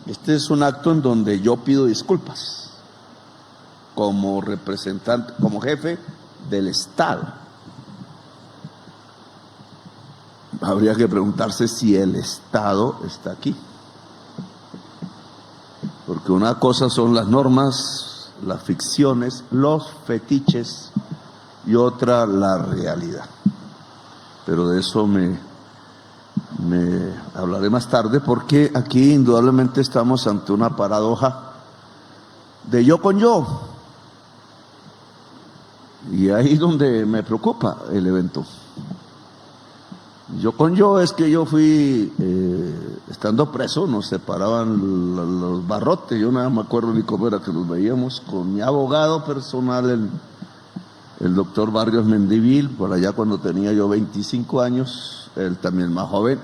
Este es un acto en donde yo pido disculpas como representante, como jefe del Estado. Habría que preguntarse si el Estado está aquí. Porque una cosa son las normas, las ficciones, los fetiches y otra la realidad. Pero de eso me hablaré más tarde, porque aquí indudablemente estamos ante una paradoja de yo con yo. Y ahí es donde me preocupa el evento. Yo con yo es que yo fui, estando preso, nos separaban los barrotes, yo nada me acuerdo ni cómo era que los veíamos, con mi abogado personal, el doctor Barrios Mendivil, por allá cuando tenía yo 25 años, él también más joven,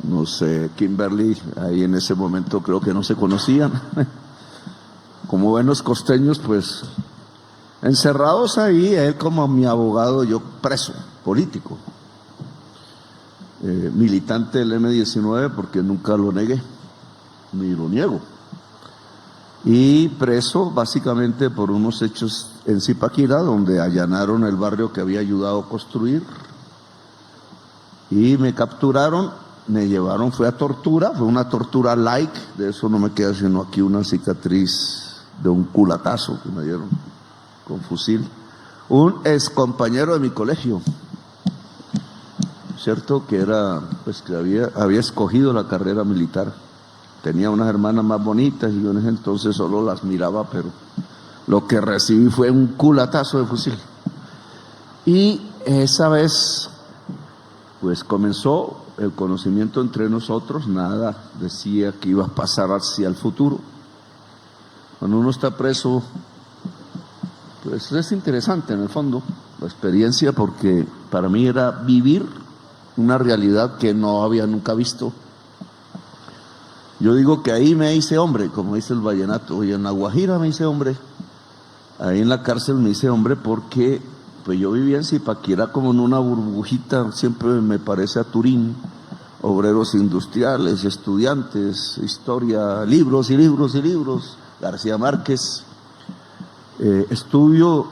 no sé, Kimberly, ahí en ese momento creo que no se conocían, como buenos costeños, pues, encerrados ahí, él como mi abogado, yo preso, político, militante del M-19, porque nunca lo negué, ni lo niego, y preso básicamente por unos hechos en Zipaquirá, donde allanaron el barrio que había ayudado a construir, y me capturaron, me llevaron, fue a tortura, fue una tortura light, de eso no me queda sino aquí una cicatriz de un culatazo que me dieron con fusil, un ex compañero de mi colegio, cierto, que era, pues que había escogido la carrera militar, tenía unas hermanas más bonitas y yo en ese entonces solo las miraba, pero lo que recibí fue un culatazo de fusil. Y esa vez, pues comenzó el conocimiento entre nosotros, nada decía que iba a pasar hacia el futuro. Cuando uno está preso, pues es interesante en el fondo la experiencia, porque para mí era vivir una realidad que no había nunca visto. Yo digo que ahí me hice hombre, como dice el vallenato, y en La Guajira me hice hombre, ahí en la cárcel me hice hombre, porque pues yo vivía en Zipaquirá como en una burbujita, siempre me parece a Turín, obreros industriales, estudiantes, historia, libros y libros y libros, García Márquez, estudio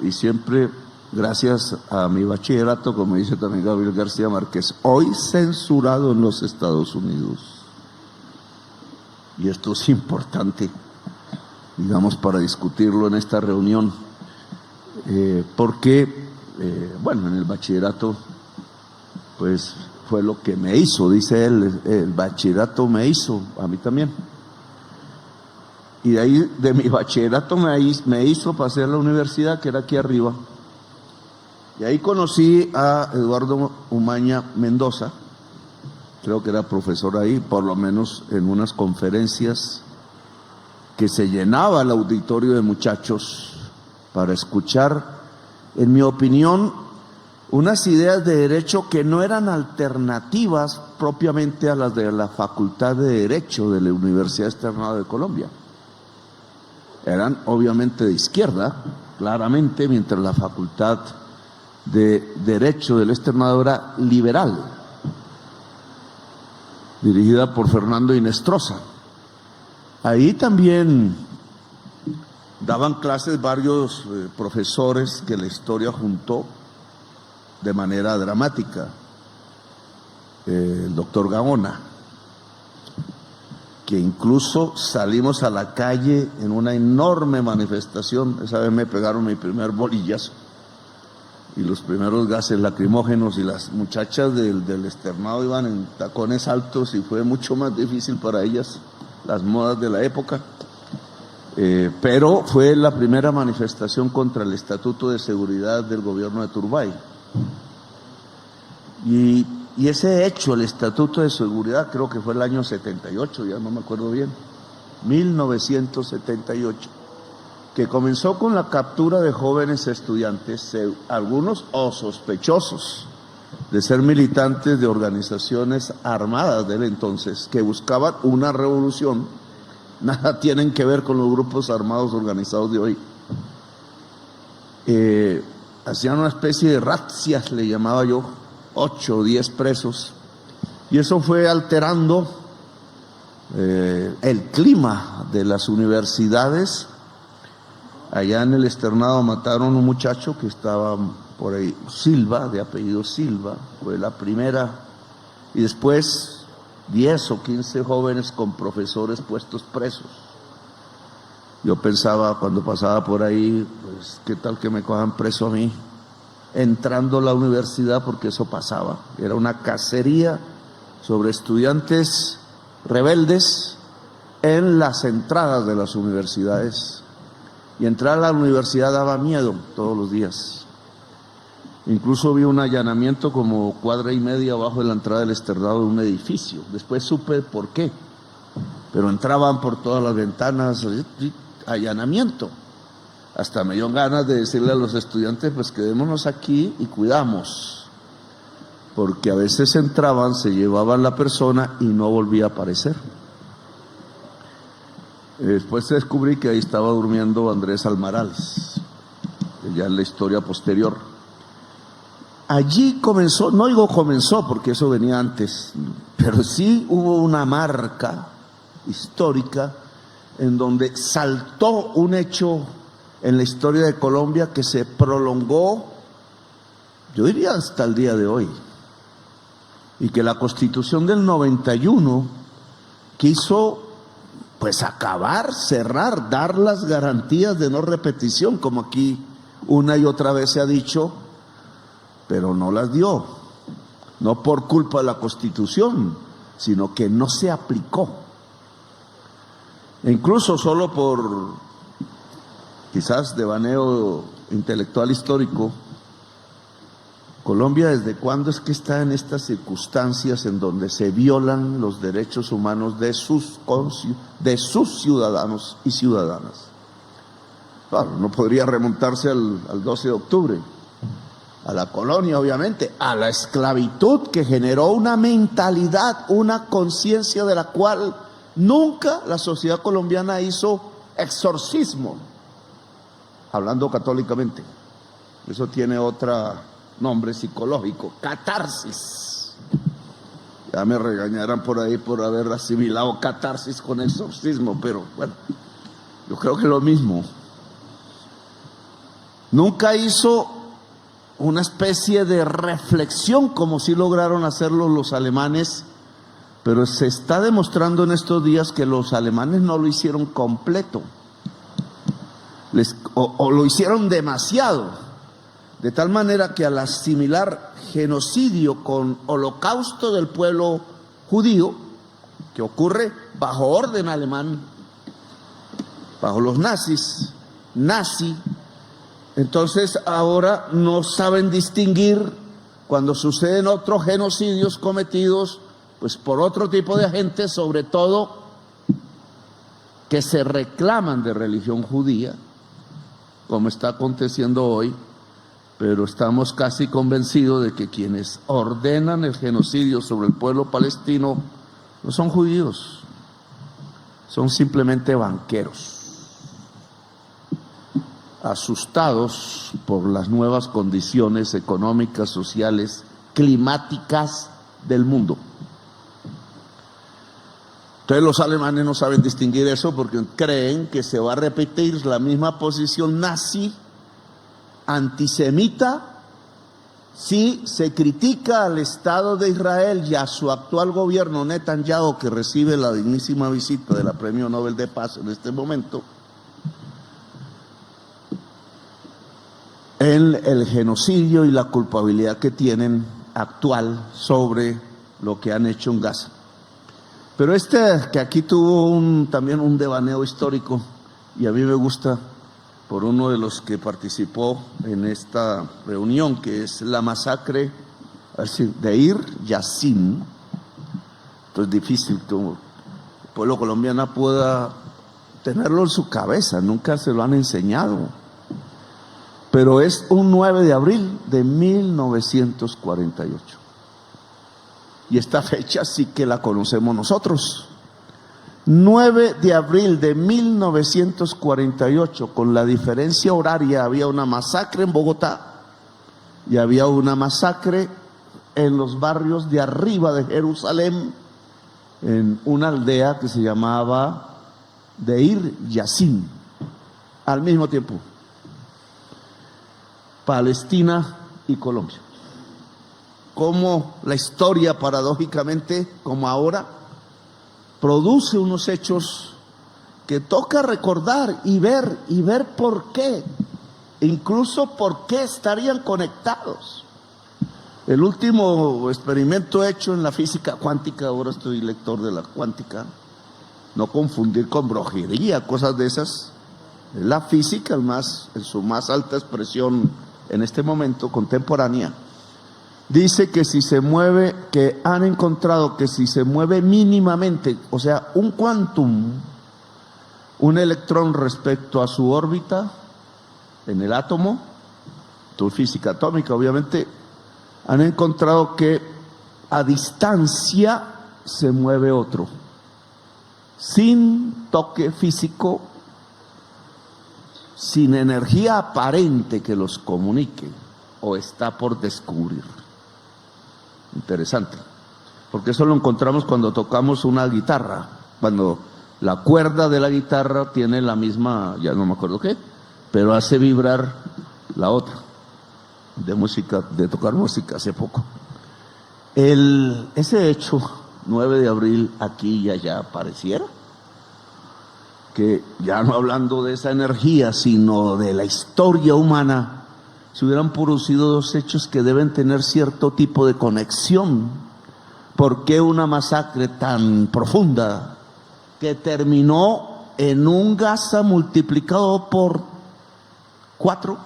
y siempre gracias a mi bachillerato, como dice también Gabriel García Márquez, hoy censurado en los Estados Unidos. Y esto es importante, digamos, para discutirlo en esta reunión, porque, bueno, en el bachillerato, pues fue lo que me hizo, dice él, el bachillerato me hizo, a mí también. Y de ahí, de mi bachillerato me hizo pasar a la universidad, que era aquí arriba. Y ahí conocí a Eduardo Umaña Mendoza, creo que era profesor ahí, por lo menos en unas conferencias que se llenaba el auditorio de muchachos para escuchar, en mi opinión, unas ideas de derecho que no eran alternativas propiamente a las de la Facultad de Derecho de la Universidad Externado de Colombia. Eran obviamente de izquierda, claramente, mientras la Facultad de Derecho del Externado era liberal, dirigida por Fernando Inestrosa. Ahí también daban clases varios profesores que la historia juntó de manera dramática. El doctor Gaona, que incluso salimos a la calle en una enorme manifestación. Esa vez me pegaron mi primer bolillazo y los primeros gases lacrimógenos, y las muchachas del externado iban en tacones altos y fue mucho más difícil para ellas, las modas de la época, pero fue la primera manifestación contra el Estatuto de Seguridad del gobierno de Turbay. Y ese hecho, el Estatuto de Seguridad, creo que fue el año 78, ya no me acuerdo bien, 1978, que comenzó con la captura de jóvenes estudiantes, algunos o sospechosos de ser militantes de organizaciones armadas del entonces, que buscaban una revolución. Nada tienen que ver con los grupos armados organizados de hoy. Hacían una especie de razzias, le llamaba yo, 8 o 10 presos, Y eso fue alterando el clima de las universidades. Allá en el externado mataron a un muchacho que estaba por ahí, Silva, de apellido Silva, fue la primera, y después 10 o 15 jóvenes con profesores puestos presos. Yo pensaba cuando pasaba por ahí, pues qué tal que me cojan preso a mí, entrando a la universidad, porque eso pasaba. Era una cacería sobre estudiantes rebeldes en las entradas de las universidades. Y entrar a la universidad daba miedo todos los días. Incluso vi un allanamiento como cuadra y media abajo de la entrada del externado de un edificio. Después supe por qué, pero entraban por todas las ventanas, allanamiento. Hasta me dio ganas de decirle a los estudiantes, pues quedémonos aquí y cuidamos, porque a veces entraban, se llevaban la persona y no volvía a aparecer. Después descubrí que ahí estaba durmiendo Andrés Almarales, ya en la historia posterior. Allí comenzó, no digo comenzó porque eso venía antes, pero sí hubo una marca histórica en donde saltó un hecho en la historia de Colombia que se prolongó, yo diría hasta el día de hoy, y que la Constitución del 91 quiso pues acabar, cerrar, dar las garantías de no repetición, como aquí una y otra vez se ha dicho, pero no las dio, no por culpa de la Constitución, sino que no se aplicó. E incluso solo por quizás devaneo intelectual histórico, Colombia, ¿desde cuándo es que está en estas circunstancias en donde se violan los derechos humanos de sus ciudadanos y ciudadanas? Claro, no podría remontarse al 12 de octubre, a la colonia obviamente, a la esclavitud que generó una mentalidad, una conciencia de la cual nunca la sociedad colombiana hizo exorcismo, hablando católicamente. Eso tiene otro nombre psicológico, catarsis. Ya me regañarán por ahí por haber asimilado catarsis con exorcismo, pero bueno, yo creo que es lo mismo. Nunca hizo una especie de reflexión como sí lograron hacerlo los alemanes, pero se está demostrando en estos días que los alemanes no lo hicieron completo, o lo hicieron demasiado. De tal manera que al asimilar genocidio con holocausto del pueblo judío, que ocurre bajo orden alemán, bajo los nazis, entonces ahora no saben distinguir cuando suceden otros genocidios cometidos pues por otro tipo de agentes, sobre todo que se reclaman de religión judía, como está aconteciendo hoy. Pero estamos casi convencidos de que quienes ordenan el genocidio sobre el pueblo palestino no son judíos, son simplemente banqueros, asustados por las nuevas condiciones económicas, sociales, climáticas del mundo. Entonces los alemanes no saben distinguir eso porque creen que se va a repetir la misma posición nazi, antisemita, si se critica al Estado de Israel y a su actual gobierno Netanyahu, que recibe la dignísima visita de la Premio Nobel de Paz en este momento, en el genocidio y la culpabilidad que tienen actual sobre lo que han hecho en Gaza. Pero que aquí tuvo también un devaneo histórico, y a mí me gusta, por uno de los que participó en esta reunión, que es la masacre de Ir Yassin. Entonces es difícil que el pueblo colombiano pueda tenerlo en su cabeza, nunca se lo han enseñado. Pero es un 9 de abril de 1948. Y esta fecha sí que la conocemos nosotros. 9 de abril de 1948, con la diferencia horaria, había una masacre en Bogotá y había una masacre en los barrios de arriba de Jerusalén, en una aldea que se llamaba Deir Yassin, al mismo tiempo, Palestina y Colombia. Como la historia, paradójicamente, como ahora, produce unos hechos que toca recordar y ver por qué, incluso por qué estarían conectados. El último experimento hecho en la física cuántica, ahora estoy lector de la cuántica, no confundir con brujería, cosas de esas, es la física en su más alta expresión en este momento contemporánea. Dice que si se mueve, que han encontrado que si se mueve mínimamente, o sea, un quantum, un electrón respecto a su órbita en el átomo, tu física atómica obviamente, han encontrado que a distancia se mueve otro, sin toque físico, sin energía aparente que los comunique, o está por descubrir. Interesante, porque eso lo encontramos cuando tocamos una guitarra, cuando la cuerda de la guitarra tiene la misma, ya no me acuerdo qué, pero hace vibrar la otra, de música, de tocar música hace poco. Ese hecho, 9 de abril, aquí y allá, pareciera que, ya no hablando de esa energía, sino de la historia humana, se hubieran producido dos hechos que deben tener cierto tipo de conexión. ¿Por qué una masacre tan profunda que terminó en un Gaza multiplicado por 4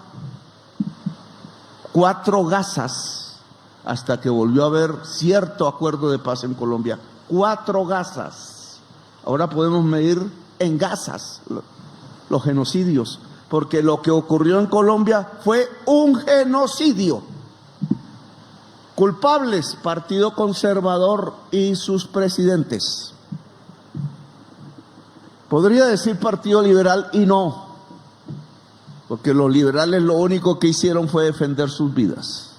Gazas, hasta que volvió a haber cierto acuerdo de paz en Colombia? 4 Gazas. Ahora podemos medir en Gazas los genocidios, porque lo que ocurrió en Colombia fue un genocidio. Culpables, Partido Conservador y sus presidentes. Podría decir Partido Liberal y no, porque los liberales lo único que hicieron fue defender sus vidas,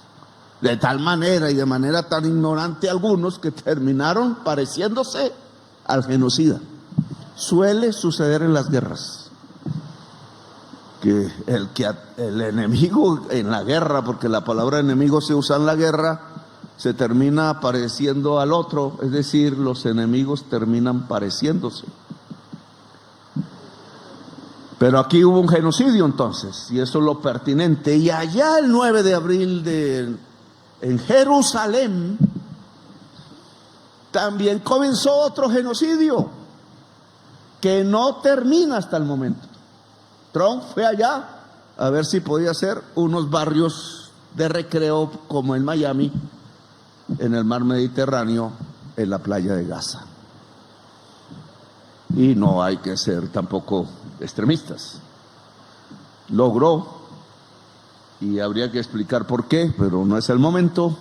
de tal manera y de manera tan ignorante algunos que terminaron pareciéndose al genocida. Suele suceder en las guerras, que el enemigo en la guerra, porque la palabra enemigo se usa en la guerra, se termina pareciendo al otro, es decir, los enemigos terminan pareciéndose. Pero aquí hubo un genocidio entonces, y eso es lo pertinente. Y allá el 9 de abril en Jerusalén también comenzó otro genocidio que no termina hasta el momento. Trump fue allá a ver si podía hacer unos barrios de recreo como en Miami, en el mar Mediterráneo, en la playa de Gaza. Y no hay que ser tampoco extremistas. Logró, y habría que explicar por qué, pero no es el momento,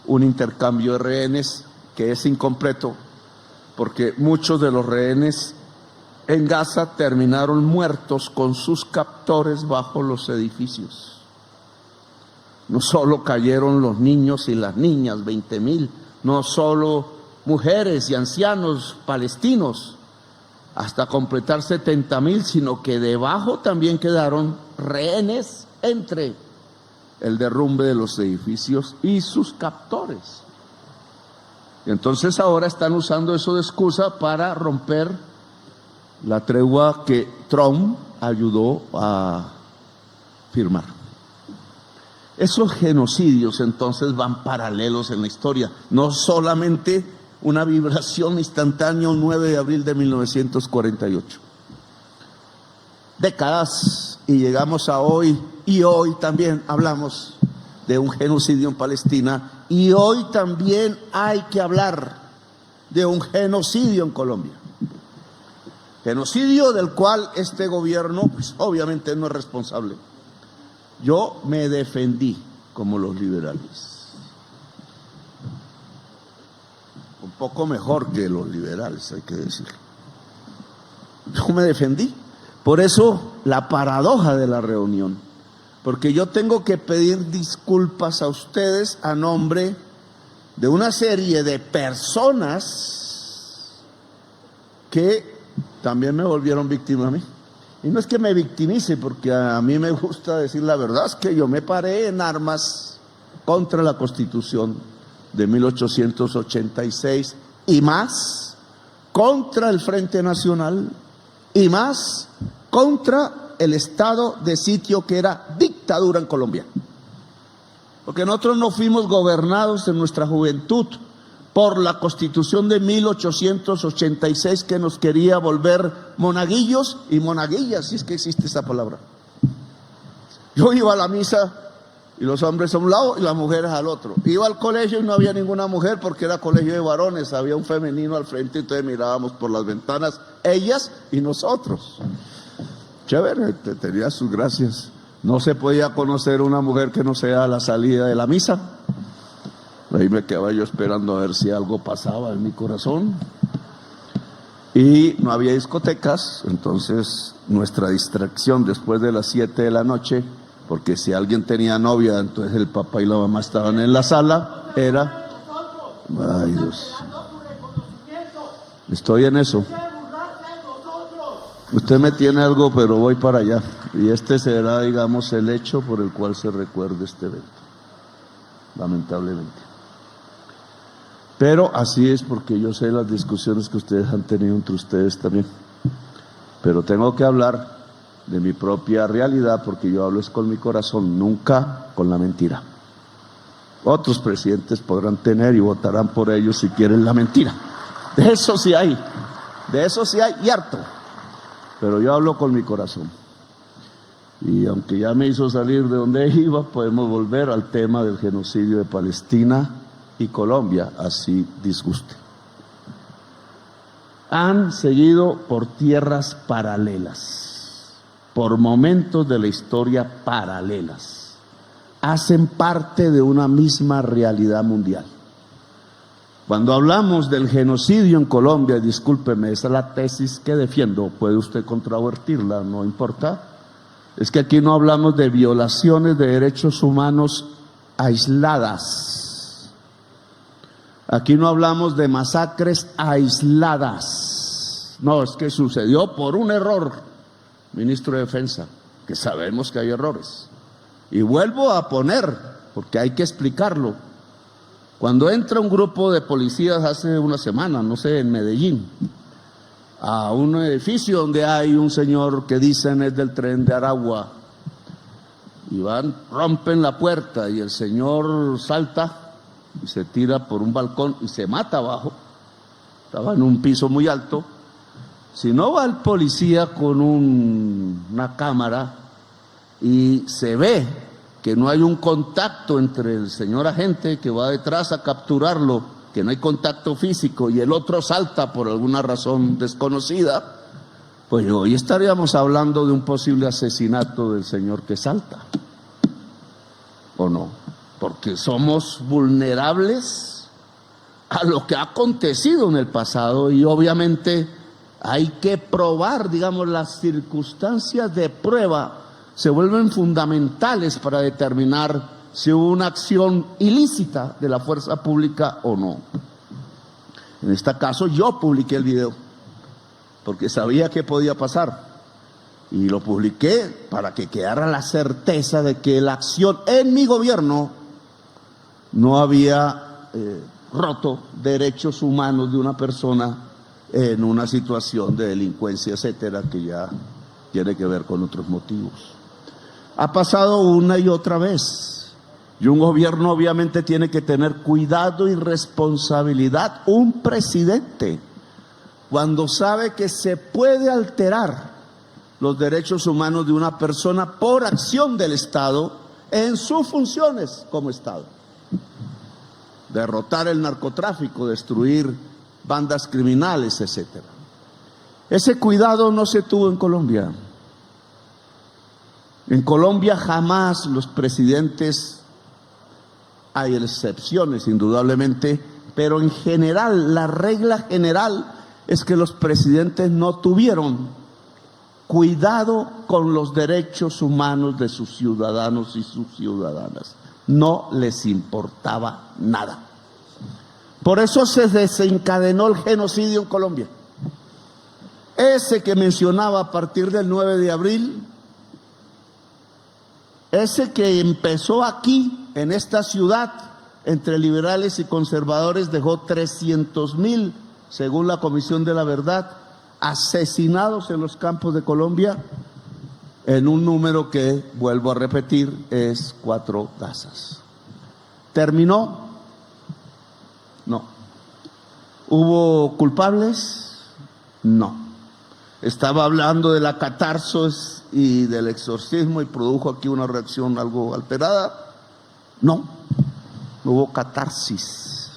un intercambio de rehenes que es incompleto, porque muchos de los rehenes en Gaza terminaron muertos con sus captores bajo los edificios. No solo cayeron los niños y las niñas, 20,000, no solo mujeres y ancianos palestinos, hasta completar 70,000, sino que debajo también quedaron rehenes entre el derrumbe de los edificios y sus captores. Y entonces ahora están usando eso de excusa para romper la tregua que Trump ayudó a firmar. Esos genocidios entonces van paralelos en la historia, no solamente una vibración instantánea un 9 de abril de 1948. Décadas, y llegamos a hoy, y hoy también hablamos de un genocidio en Palestina, y hoy también hay que hablar de un genocidio en Colombia. Genocidio del cual este gobierno, pues obviamente no es responsable. Yo me defendí como los liberales. Un poco mejor que los liberales, hay que decirlo. Yo me defendí. Por eso la paradoja de la reunión, porque yo tengo que pedir disculpas a ustedes a nombre de una serie de personas que también me volvieron víctima a mí. Y no es que me victimice, porque a mí me gusta decir la verdad, es que yo me paré en armas contra la Constitución de 1886 y más contra el Frente Nacional y más contra el estado de sitio que era dictadura en Colombia. Porque nosotros no fuimos gobernados en nuestra juventud por la Constitución de 1886 que nos quería volver monaguillos y monaguillas, si es que existe esa palabra. Yo iba a la misa y los hombres a un lado y las mujeres al otro. Iba al colegio y no había ninguna mujer porque era colegio de varones, había un femenino al frente, entonces mirábamos por las ventanas ellas y nosotros. Chévere, tenía sus gracias. No se podía conocer una mujer que no sea a la salida de la misa. Ahí me quedaba yo esperando a ver si algo pasaba en mi corazón. Y no había discotecas, entonces nuestra distracción después de las 7 de la noche, porque si alguien tenía novia, entonces el papá y la mamá estaban en la sala, era... Ay, Dios. Estoy en eso. Usted me tiene algo, pero voy para allá. Y este será, digamos, el hecho por el cual se recuerde este evento, lamentablemente. Pero así es, porque yo sé las discusiones que ustedes han tenido entre ustedes también. Pero tengo que hablar de mi propia realidad, porque yo hablo es con mi corazón, nunca con la mentira. Otros presidentes podrán tener y votarán por ellos si quieren la mentira. De eso sí hay y harto. Pero yo hablo con mi corazón. Y aunque ya me hizo salir de donde iba, podemos volver al tema del genocidio de Palestina y Colombia, así disguste. Han seguido por tierras paralelas, por momentos de la historia paralelas. Hacen parte de una misma realidad mundial. Cuando hablamos del genocidio en Colombia, discúlpeme, esa es la tesis que defiendo, puede usted controvertirla, no importa. Es que aquí no hablamos de violaciones de derechos humanos aisladas. Aquí no hablamos de masacres aisladas. No, es que sucedió por un error, ministro de Defensa, que sabemos que hay errores. Y vuelvo a poner, porque hay que explicarlo. Cuando entra un grupo de policías hace una semana, no sé, en Medellín, a un edificio donde hay un señor que dicen es del Tren de Aragua, y rompen la puerta y el señor salta y se tira por un balcón y se mata abajo, estaba en un piso muy alto. Si no va el policía con una cámara y se ve que no hay un contacto entre el señor agente que va detrás a capturarlo, que no hay contacto físico, y el otro salta por alguna razón desconocida, pues hoy estaríamos hablando de un posible asesinato del señor que salta, ¿o no? Porque somos vulnerables a lo que ha acontecido en el pasado, y obviamente hay que probar, digamos, las circunstancias de prueba se vuelven fundamentales para determinar si hubo una acción ilícita de la fuerza pública o no. En este caso yo publiqué el video, porque sabía que podía pasar, y lo publiqué para que quedara la certeza de que la acción en mi gobierno no había roto derechos humanos de una persona en una situación de delincuencia, etcétera, que ya tiene que ver con otros motivos. Ha pasado una y otra vez, y un gobierno obviamente tiene que tener cuidado y responsabilidad. Un presidente, cuando sabe que se puede alterar los derechos humanos de una persona por acción del Estado en sus funciones como Estado. Derrotar el narcotráfico, destruir bandas criminales, etcétera. Ese cuidado no se tuvo en Colombia. En Colombia jamás los presidentes, hay excepciones indudablemente, pero en general, la regla general es que los presidentes no tuvieron cuidado con los derechos humanos de sus ciudadanos y sus ciudadanas. No les importaba nada. Por eso se desencadenó el genocidio en Colombia. Ese que mencionaba a partir del 9 de abril, ese que empezó aquí, en esta ciudad, entre liberales y conservadores, dejó 300,000, según la Comisión de la Verdad, asesinados en los campos de Colombia, en un número que, vuelvo a repetir, es 4 Gazas. ¿Terminó? No. ¿Hubo culpables? No. Estaba hablando de la catarsis y del exorcismo y produjo aquí una reacción algo alterada. No hubo catarsis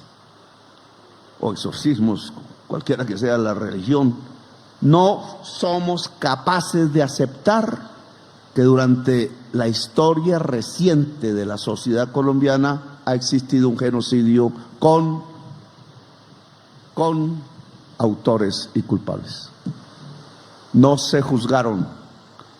o exorcismos, cualquiera que sea la religión. No somos capaces de aceptar que durante la historia reciente de la sociedad colombiana ha existido un genocidio con autores y culpables. No se juzgaron,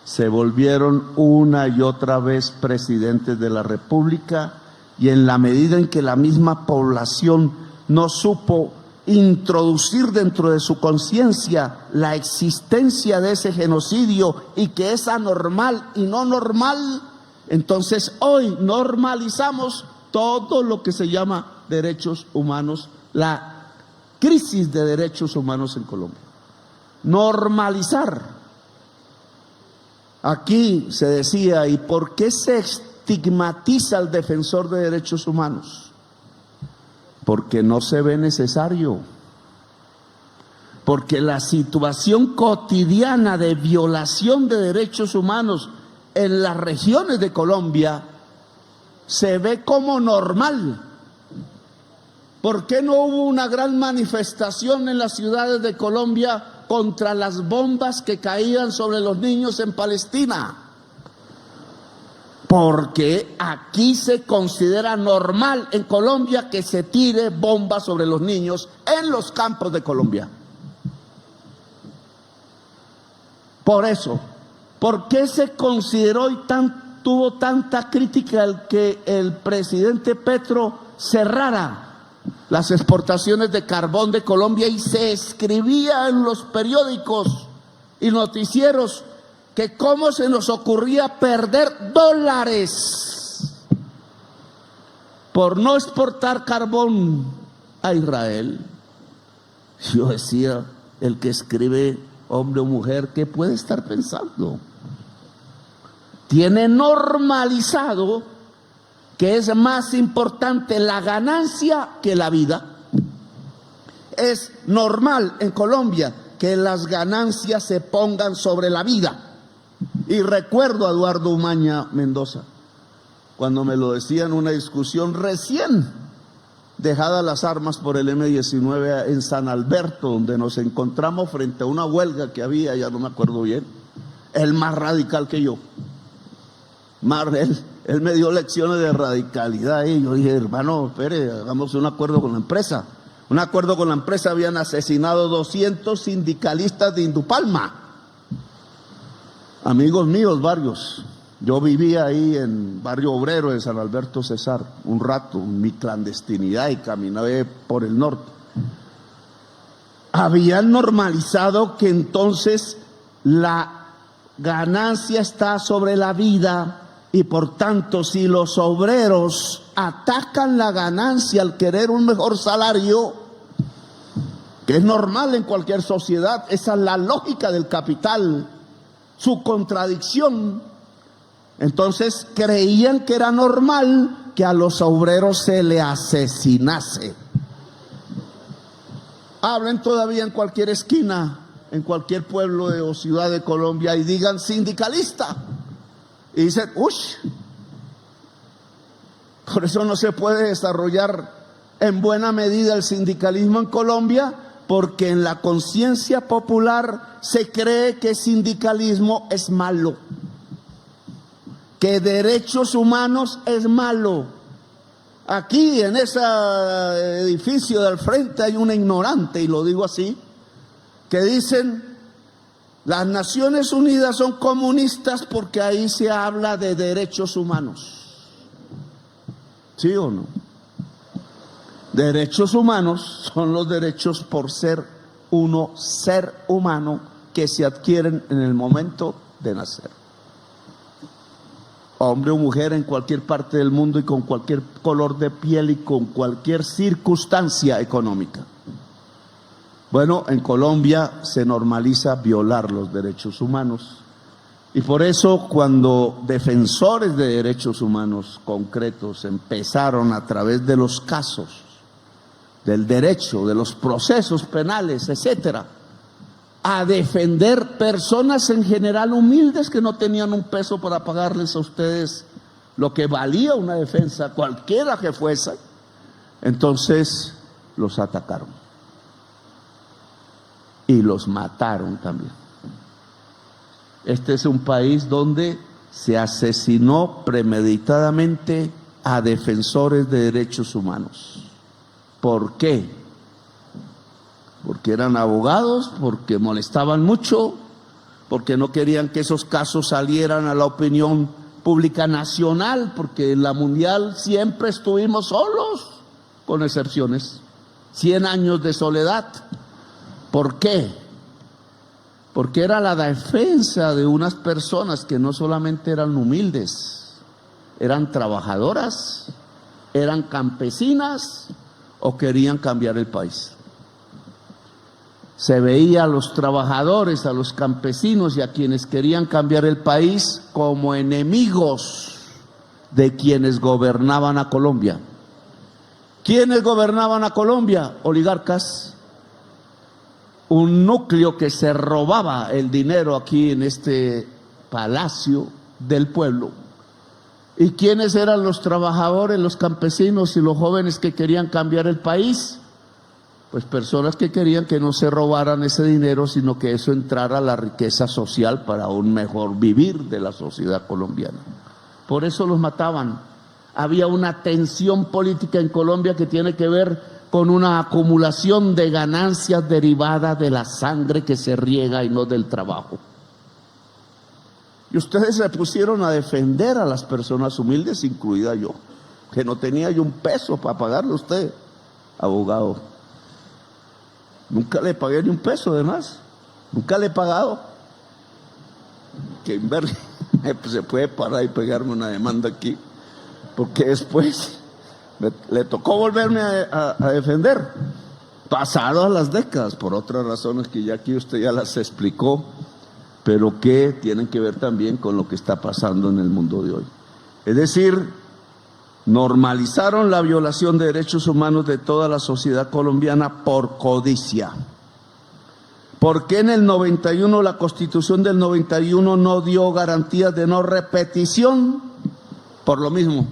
se volvieron una y otra vez presidentes de la República, y en la medida en que la misma población no supo introducir dentro de su conciencia la existencia de ese genocidio y que es anormal y no normal, entonces hoy normalizamos todo lo que se llama derechos humanos, la crisis de derechos humanos en Colombia. Normalizar. Aquí se decía, ¿y por qué se estigmatiza al defensor de derechos humanos? Porque no se ve necesario. Porque la situación cotidiana de violación de derechos humanos en las regiones de Colombia se ve como normal. ¿Por qué no hubo una gran manifestación en las ciudades de Colombia contra las bombas que caían sobre los niños en Palestina? Porque aquí se considera normal en Colombia que se tire bombas sobre los niños en los campos de Colombia. Por eso, ¿por qué se consideró y tuvo tanta crítica el que el presidente Petro cerrara las exportaciones de carbón de Colombia y se escribía en los periódicos y noticieros que cómo se nos ocurría perder dólares por no exportar carbón a Israel? Yo decía, el que escribe, hombre o mujer, ¿qué puede estar pensando? Tiene normalizado que es más importante la ganancia que la vida. Es normal en Colombia que las ganancias se pongan sobre la vida. Y recuerdo a Eduardo Umaña Mendoza, cuando me lo decía en una discusión recién dejadas las armas por el M-19 en San Alberto, donde nos encontramos frente a una huelga que había, ya no me acuerdo bien, el más radical que yo. Él me dio lecciones de radicalidad y yo dije, hermano, espere, hagamos un acuerdo con la empresa. Un acuerdo con la empresa, habían asesinado 200 sindicalistas de Indupalma. Amigos míos, varios. Yo vivía ahí en Barrio Obrero de San Alberto Cesar un rato, en mi clandestinidad, y caminé por el norte. Habían normalizado que entonces la ganancia está sobre la vida. Y por tanto, si los obreros atacan la ganancia al querer un mejor salario, que es normal en cualquier sociedad, esa es la lógica del capital, su contradicción, entonces creían que era normal que a los obreros se le asesinase. Hablen todavía en cualquier esquina, en cualquier pueblo o ciudad de Colombia y digan sindicalista. Y dicen, ¡ush! Por eso no se puede desarrollar en buena medida el sindicalismo en Colombia, porque en la conciencia popular se cree que sindicalismo es malo, que derechos humanos es malo. Aquí en ese edificio del frente hay una ignorante, y lo digo así, que dicen: las Naciones Unidas son comunistas porque ahí se habla de derechos humanos. ¿Sí o no? Derechos humanos son los derechos por ser uno ser humano que se adquieren en el momento de nacer. Hombre o mujer en cualquier parte del mundo y con cualquier color de piel y con cualquier circunstancia económica. Bueno, en Colombia se normaliza violar los derechos humanos y por eso cuando defensores de derechos humanos concretos empezaron a través de los casos, del derecho, de los procesos penales, etcétera, a defender personas en general humildes que no tenían un peso para pagarles a ustedes lo que valía una defensa, cualquiera que fuese, entonces los atacaron y los mataron también. Este es un país donde se asesinó premeditadamente a defensores de derechos humanos. ¿Por qué? Porque eran abogados, porque molestaban mucho, porque no querían que esos casos salieran a la opinión pública nacional, porque en la mundial siempre estuvimos solos, con excepciones. 100 años de soledad. ¿Por qué? Porque era la defensa de unas personas que no solamente eran humildes, eran trabajadoras, eran campesinas o querían cambiar el país. Se veía a los trabajadores, a los campesinos y a quienes querían cambiar el país como enemigos de quienes gobernaban a Colombia. ¿Quiénes gobernaban a Colombia? Oligarcas. Un núcleo que se robaba el dinero aquí en este palacio del pueblo. ¿Y quiénes eran los trabajadores, los campesinos y los jóvenes que querían cambiar el país? Pues personas que querían que no se robaran ese dinero, sino que eso entrara a la riqueza social para un mejor vivir de la sociedad colombiana. Por eso los mataban. Había una tensión política en Colombia que tiene que ver con una acumulación de ganancias derivada de la sangre que se riega y no del trabajo. Y ustedes se pusieron a defender a las personas humildes, incluida yo, que no tenía yo un peso para pagarle a usted, abogado. Nunca le pagué ni un peso de más, nunca le he pagado. Que se puede parar y pegarme una demanda aquí, porque después le tocó volverme a defender, pasadas las décadas, por otras razones que ya aquí usted ya las explicó, pero que tienen que ver también con lo que está pasando en el mundo de hoy. Es decir, normalizaron la violación de derechos humanos de toda la sociedad colombiana por codicia. ¿Por qué en el 91 la Constitución del 91 no dio garantías de no repetición? Por lo mismo.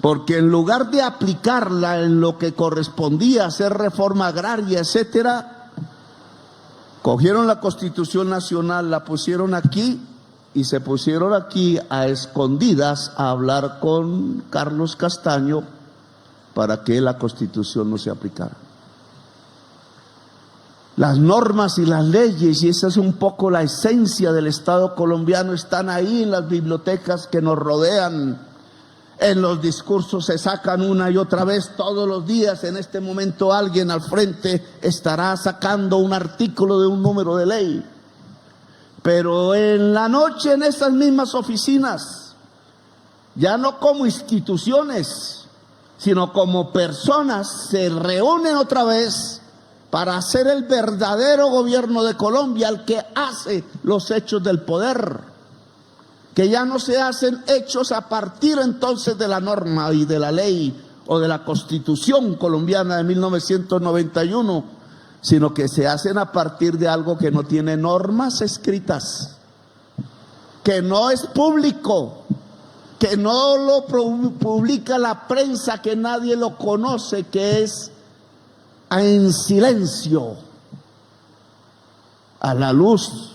Porque en lugar de aplicarla en lo que correspondía a hacer reforma agraria, etcétera, cogieron la Constitución Nacional, la pusieron aquí y se pusieron aquí a escondidas a hablar con Carlos Castaño para que la Constitución no se aplicara. Las normas y las leyes, y esa es un poco la esencia del Estado colombiano, están ahí en las bibliotecas que nos rodean. En los discursos se sacan una y otra vez todos los días. En este momento alguien al frente estará sacando un artículo de un número de ley. Pero en la noche en esas mismas oficinas, ya no como instituciones, sino como personas, se reúnen otra vez para hacer el verdadero gobierno de Colombia, el que hace los hechos del poder. Que ya no se hacen hechos a partir entonces de la norma y de la ley o de la Constitución colombiana de 1991, sino que se hacen a partir de algo que no tiene normas escritas, que no es público, que no lo publica la prensa, que nadie lo conoce, que es en silencio, a la luz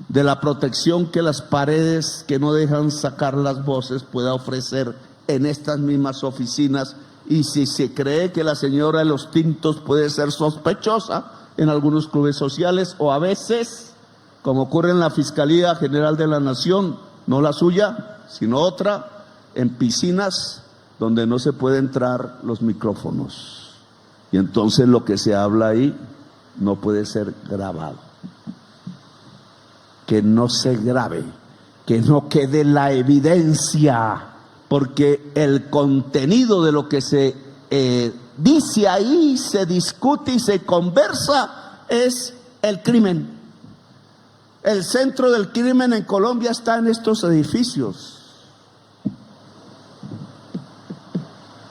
de la protección que las paredes que no dejan sacar las voces pueda ofrecer en estas mismas oficinas. Y si se cree que la señora de los tintos puede ser sospechosa en algunos clubes sociales, o a veces, como ocurre en la Fiscalía General de la Nación, no la suya, sino otra, en piscinas donde no se puede entrar los micrófonos. Y entonces lo que se habla ahí no puede ser grabado. Que no se grabe, que no quede la evidencia, porque el contenido de lo que se dice ahí, se discute y se conversa es el crimen. El centro del crimen en Colombia está en estos edificios.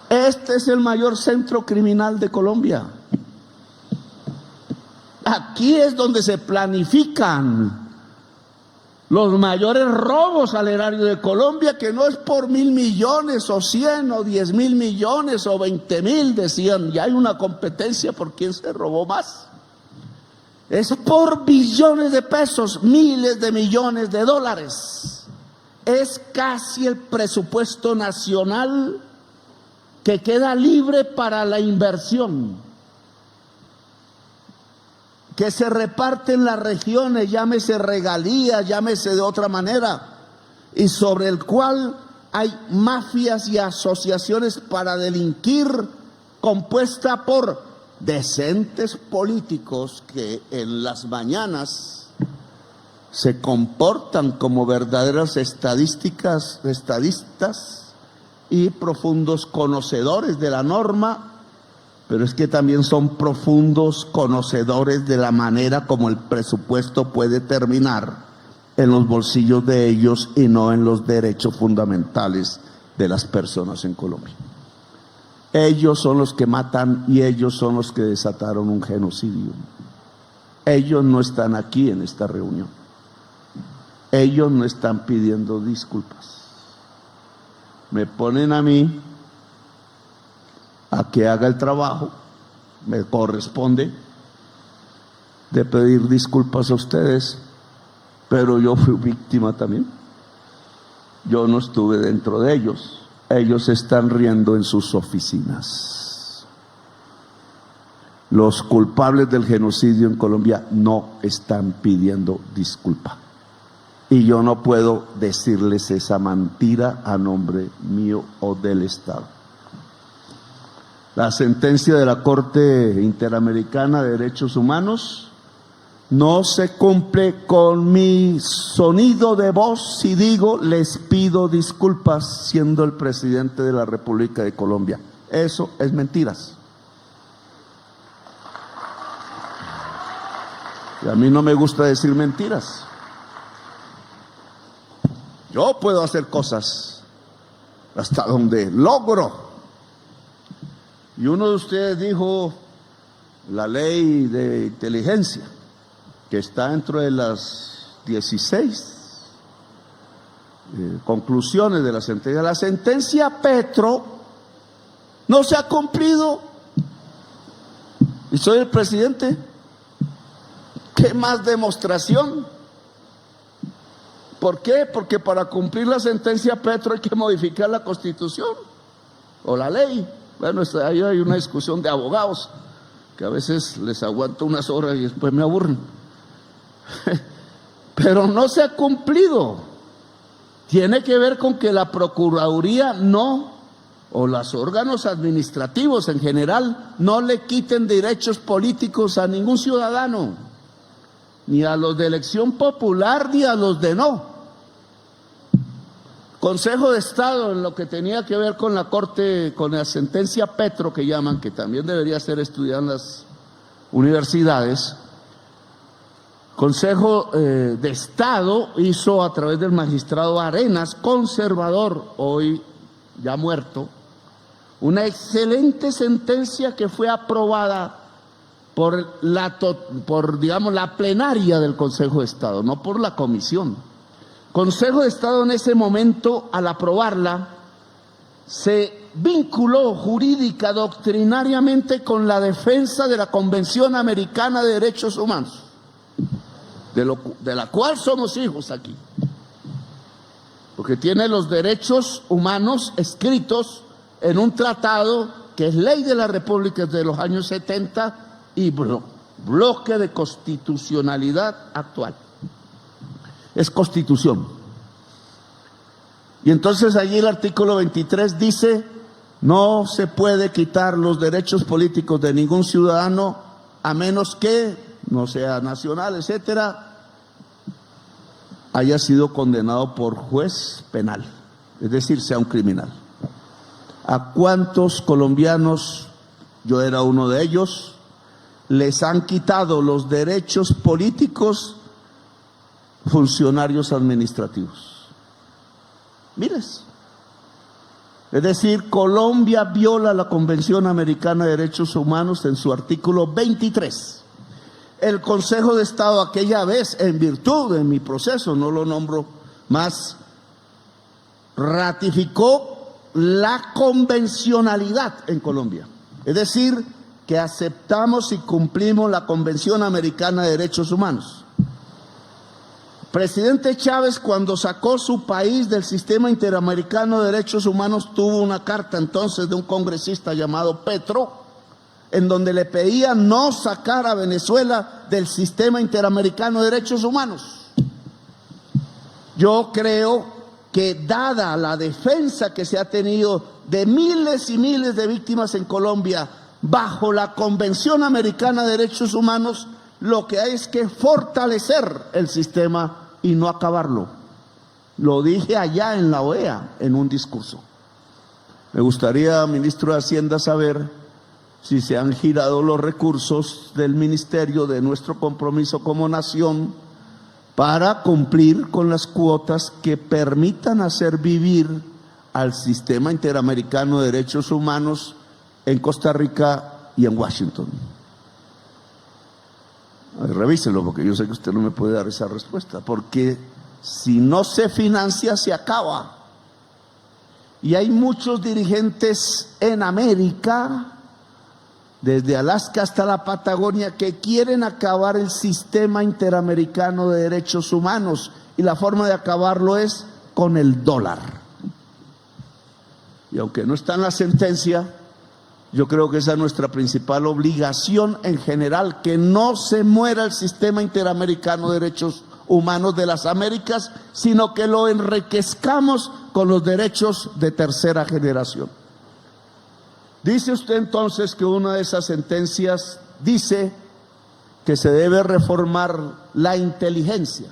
Este es el mayor centro criminal de Colombia. Aquí es donde se planifican los mayores robos al erario de Colombia, que no es por 1.000 millones o 100 o 10.000 millones o 20.000, decían. Ya hay una competencia por quién se robó más. Es por billones de pesos, miles de millones de dólares. Es casi el presupuesto nacional que queda libre para la inversión, que se reparte en las regiones, llámese regalías, llámese de otra manera, y sobre el cual hay mafias y asociaciones para delinquir, compuesta por decentes políticos que en las mañanas se comportan como verdaderos estadistas y profundos conocedores de la norma, pero es que también son profundos conocedores de la manera como el presupuesto puede terminar en los bolsillos de ellos y no en los derechos fundamentales de las personas en Colombia. Ellos son los que matan y ellos son los que desataron un genocidio. Ellos no están aquí en esta reunión. Ellos no están pidiendo disculpas. Me ponen a mí a que haga el trabajo, me corresponde, de pedir disculpas a ustedes, pero yo fui víctima también. Yo no estuve dentro de ellos. Ellos están riendo en sus oficinas. Los culpables del genocidio en Colombia no están pidiendo disculpa. Y yo no puedo decirles esa mentira a nombre mío o del Estado. La sentencia de la Corte Interamericana de Derechos Humanos no se cumple con mi sonido de voz si digo les pido disculpas siendo el presidente de la República de Colombia. Eso es mentiras. Y a mí no me gusta decir mentiras. Yo puedo hacer cosas hasta donde logro. Y uno de ustedes dijo la ley de inteligencia, que está dentro de las 16 conclusiones de la sentencia. La sentencia Petro no se ha cumplido y soy el presidente. ¿Qué más demostración? ¿Por qué? Porque para cumplir la sentencia Petro hay que modificar la Constitución o la ley. Bueno, ahí hay una discusión de abogados que a veces les aguanto unas horas y después me aburren. Pero no se ha cumplido. Tiene que ver con que la Procuraduría no, o los órganos administrativos en general, no le quiten derechos políticos a ningún ciudadano, ni a los de elección popular ni a los de no. Consejo de Estado, en lo que tenía que ver con la Corte, con la sentencia Petro que llaman, que también debería ser estudiada en las universidades. Consejo de Estado hizo a través del magistrado Arenas, conservador, hoy ya muerto, una excelente sentencia que fue aprobada por la plenaria del Consejo de Estado, no por la comisión. Consejo de Estado en ese momento, al aprobarla, se vinculó jurídica, doctrinariamente con la defensa de la Convención Americana de Derechos Humanos, de la cual somos hijos aquí, porque tiene los derechos humanos escritos en un tratado que es ley de la República desde los años 70 y bloque de constitucionalidad actual. Es constitución. Y entonces allí el artículo 23 dice No se puede quitar los derechos políticos de ningún ciudadano a menos que no sea nacional, etcétera, haya sido condenado por juez penal, es decir, sea un criminal. ¿A cuántos colombianos, yo era uno de ellos, les han quitado los derechos políticos funcionarios administrativos? Miles. Es decir, Colombia viola la Convención Americana de Derechos Humanos en su artículo 23. El Consejo de Estado aquella vez, en virtud de mi proceso, no lo nombro más, ratificó la convencionalidad en Colombia. Es decir, que aceptamos y cumplimos la Convención Americana de Derechos Humanos. Presidente Chávez, cuando sacó su país del Sistema Interamericano de Derechos Humanos, tuvo una carta entonces de un congresista llamado Petro, en donde le pedía no sacar a Venezuela del Sistema Interamericano de Derechos Humanos. Yo creo que dada la defensa que se ha tenido de miles y miles de víctimas en Colombia bajo la Convención Americana de Derechos Humanos, lo que hay es que fortalecer el sistema y no acabarlo. Lo dije allá en la OEA en un discurso. Me gustaría, ministro de Hacienda, saber si se han girado los recursos del ministerio de nuestro compromiso como nación para cumplir con las cuotas que permitan hacer vivir al Sistema Interamericano de Derechos Humanos en Costa Rica y en Washington. Revíselo, porque yo sé que usted no me puede dar esa respuesta, porque si no se financia, se acaba. Y hay muchos dirigentes en América, desde Alaska hasta la Patagonia, que quieren acabar el Sistema Interamericano de Derechos Humanos, y la forma de acabarlo es con el dólar. Y aunque no está en la sentencia, yo creo que esa es nuestra principal obligación en general, que no se muera el Sistema Interamericano de Derechos Humanos de las Américas, sino que lo enriquezcamos con los derechos de tercera generación. Dice usted entonces que una de esas sentencias dice que se debe reformar la inteligencia.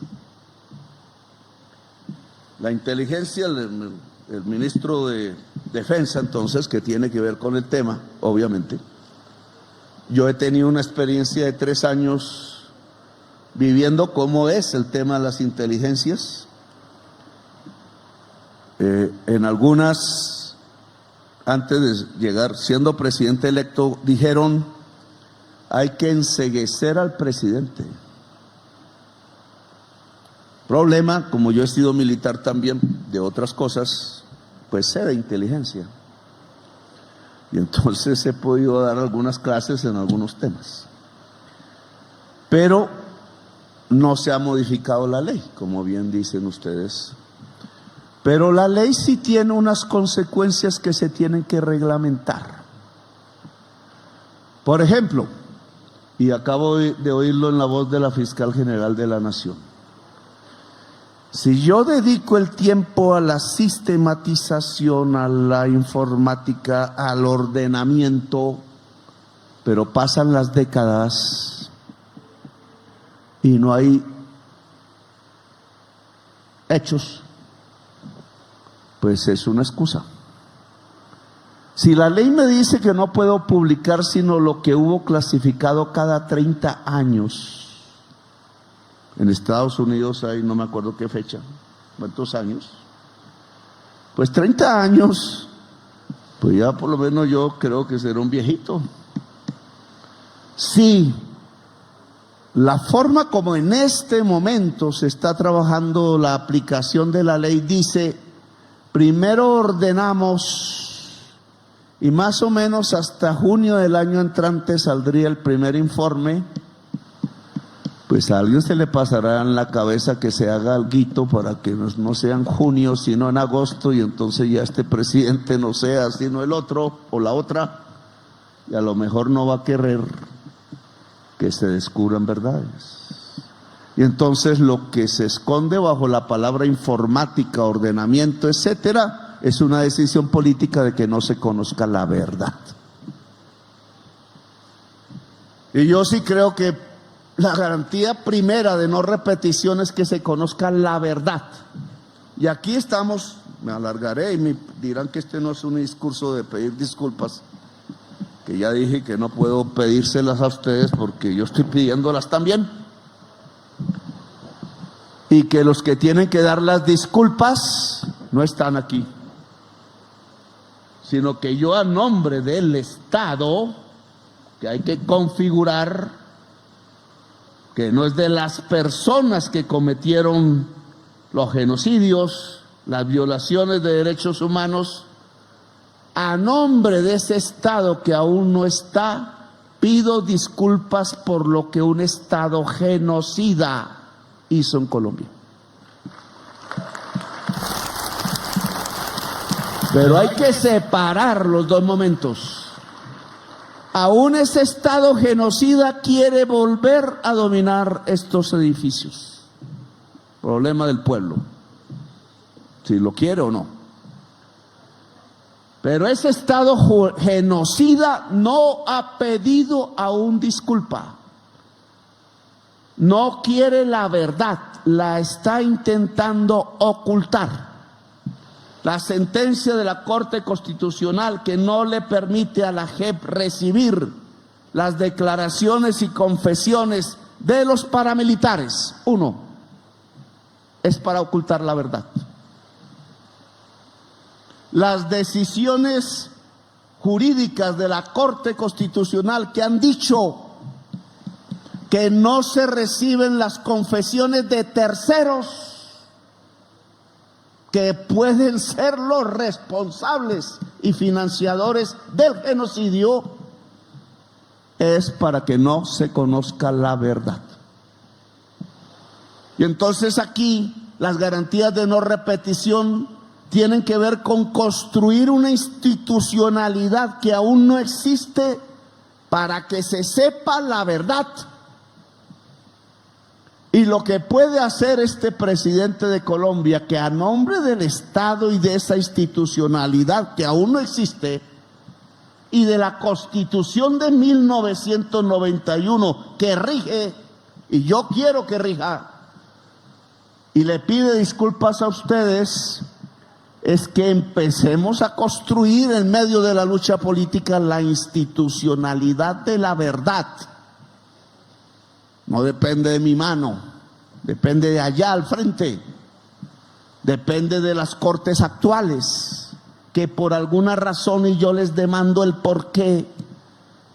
La inteligencia, el ministro de Defensa entonces, que tiene que ver con el tema, obviamente. Yo he tenido una experiencia de 3 años viviendo cómo es el tema de las inteligencias. En algunas, antes de llegar, siendo presidente electo, dijeron: hay que enceguecer al presidente. Problema, como yo he sido militar también de otras cosas, pues sé de inteligencia. Y entonces he podido dar algunas clases en algunos temas. Pero no se ha modificado la ley, como bien dicen ustedes. Pero la ley sí tiene unas consecuencias que se tienen que reglamentar. Por ejemplo, y acabo de oírlo en la voz de la Fiscal General de la Nación, si yo dedico el tiempo a la sistematización, a la informática, al ordenamiento, pero pasan las décadas y no hay hechos, pues es una excusa. Si la ley me dice que no puedo publicar sino lo que hubo clasificado cada 30 años, en Estados Unidos hay, no me acuerdo qué fecha, ¿cuántos años? Pues 30 años, pues ya por lo menos yo creo que será un viejito. Sí, la forma como en este momento se está trabajando la aplicación de la ley dice: primero ordenamos y más o menos hasta junio del año entrante saldría el primer informe. Pues a alguien se le pasará en la cabeza que se haga alguito para que no sea en junio, sino en agosto, y entonces ya este presidente no sea sino el otro o la otra, y a lo mejor no va a querer que se descubran verdades. Y entonces lo que se esconde bajo la palabra informática, ordenamiento, etcétera, es una decisión política de que no se conozca la verdad. Y yo sí creo que la garantía primera de no repetición es que se conozca la verdad. Y aquí estamos, me alargaré y me dirán que este no es un discurso de pedir disculpas, que ya dije que no puedo pedírselas a ustedes porque yo estoy pidiéndolas también. Y que los que tienen que dar las disculpas no están aquí, sino que yo, a nombre del Estado, que hay que configurar, que no es de las personas que cometieron los genocidios, las violaciones de derechos humanos, a nombre de ese Estado que aún no está, pido disculpas por lo que un Estado genocida hizo en Colombia. Pero hay que separar los dos momentos. Aún ese Estado genocida quiere volver a dominar estos edificios. Problema del pueblo, si lo quiere o no. Pero ese Estado genocida no ha pedido aún disculpa. No quiere la verdad, la está intentando ocultar. La sentencia de la Corte Constitucional que no le permite a la JEP recibir las declaraciones y confesiones de los paramilitares, uno, es para ocultar la verdad. Las decisiones jurídicas de la Corte Constitucional que han dicho que no se reciben las confesiones de terceros que pueden ser los responsables y financiadores del genocidio, es para que no se conozca la verdad. Y entonces aquí las garantías de no repetición tienen que ver con construir una institucionalidad que aún no existe para que se sepa la verdad. Y lo que puede hacer este presidente de Colombia, que a nombre del Estado y de esa institucionalidad que aún no existe, y de la Constitución de 1991 que rige, y yo quiero que rija, y le pide disculpas a ustedes, es que empecemos a construir en medio de la lucha política la institucionalidad de la verdad. No depende de mi mano, depende de allá al frente, depende de las cortes actuales, que por alguna razón, y yo les demando el por qué,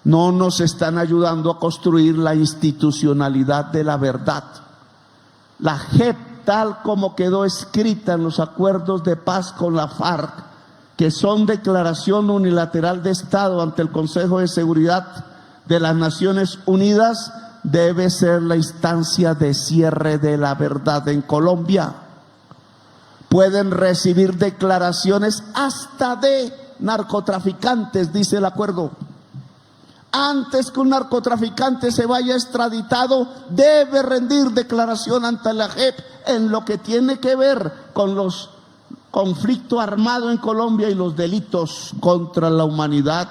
no nos están ayudando a construir la institucionalidad de la verdad. La JEP, tal como quedó escrita en los acuerdos de paz con la FARC, que son declaración unilateral de Estado ante el Consejo de Seguridad de las Naciones Unidas, debe ser la instancia de cierre de la verdad en Colombia. Pueden recibir declaraciones hasta de narcotraficantes, dice el acuerdo. Antes que un narcotraficante se vaya extraditado, debe rendir declaración ante la JEP en lo que tiene que ver con los conflictos armados en Colombia y los delitos contra la humanidad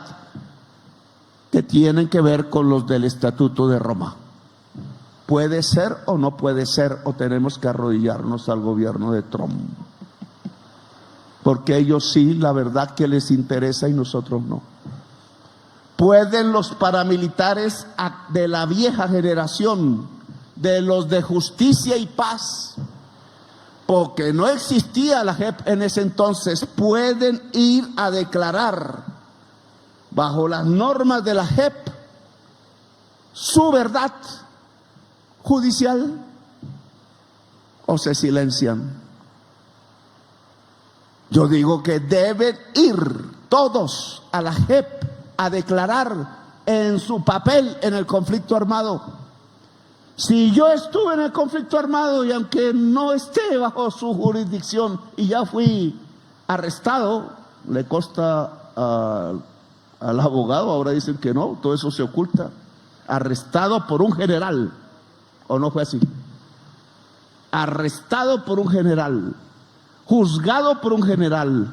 que tienen que ver con los del Estatuto de Roma. ¿Puede ser o no puede ser? ¿O tenemos que arrodillarnos al gobierno de Trump? Porque ellos sí, la verdad que les interesa y nosotros no. ¿Pueden los paramilitares de la vieja generación, de los de justicia y paz, porque no existía la JEP en ese entonces, pueden ir a declarar bajo las normas de la JEP su verdad judicial, o se silencian? Yo digo que deben ir todos a la JEP a declarar en su papel en el conflicto armado. Si yo estuve en el conflicto armado y aunque no esté bajo su jurisdicción y ya fui arrestado, le consta al abogado, ahora dicen que no, todo eso se oculta, arrestado por un general, ¿o no fue así? Arrestado por un general, juzgado por un general,